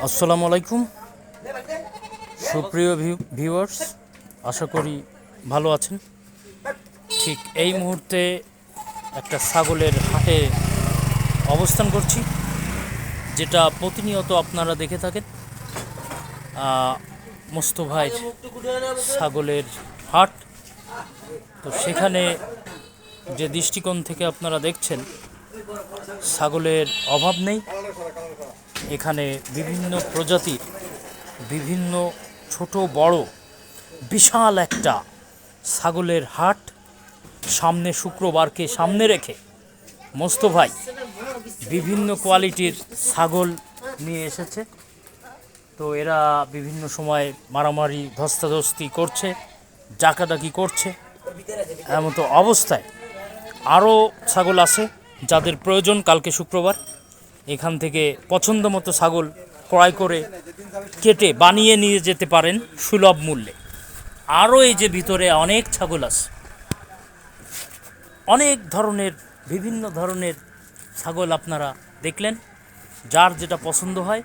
আসসালামু আলাইকুম সুপ্রিয় ভিউয়ার্স, আশা করি ভালো আছেন। ঠিক এই মুহূর্তে একটা ছাগলের হাটে অবস্থান করছি, যেটা প্রতিনিয়ত আপনারা দেখে থাকেন। মোস্তফার ছাগলের হাট। তো সেখানে যে দৃষ্টিকোণ থেকে আপনারা দেখছেন, ছাগলের অভাব নেই। এখানে বিভিন্ন প্রজাতির, বিভিন্ন ছোট বড় বিশাল একটা ছাগলের হাট। সামনে শুক্রবারকে সামনে রেখে মোস্তফাই বিভিন্ন কোয়ালিটির ছাগল নিয়ে এসেছে। তো এরা বিভিন্ন সময় মারামারি ধস্তাধস্তি করছে, ডাকাডাকি করছে। এমতো অবস্থায় আরও ছাগল আছে যাদের প্রয়োজন। কালকে শুক্রবার এখান থেকে পছন্দ মতো ছাগল ক্রয় করে কেটে বানিয়ে নিয়ে যেতে পারেন সুলভ মূল্যে। আরও এই যে ভিতরে অনেক ছাগল আছে, অনেক ধরনের, বিভিন্ন ধরনের ছাগল আপনারা দেখলেন। যার যেটা পছন্দ হয়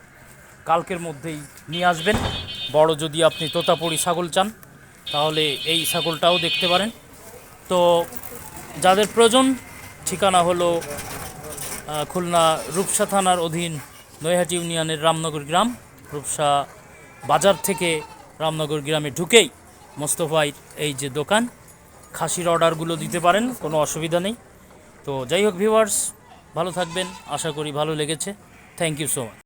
কালকের মধ্যেই নিয়ে আসবেন। বড় যদি আপনি তোতাপুরি ছাগল চান তাহলে এই ছাগলটাও দেখতে পারেন। তো যাদের প্রয়োজন, ঠিকানা হলো খুলনা রূপসা থানার অধীন নৈহাটি ইউনিয়নের রামনগর গ্রাম। রূপসা বাজার থেকে রামনগর গ্রামে ঢুকেই মোস্তফার এই যে দোকান। খাসির অর্ডারগুলো দিতে পারেন, কোনো অসুবিধা নেই। তো যাই হোক ভিউয়ার্স, ভালো থাকবেন, আশা করি ভালো লেগেছে। Thank you so much.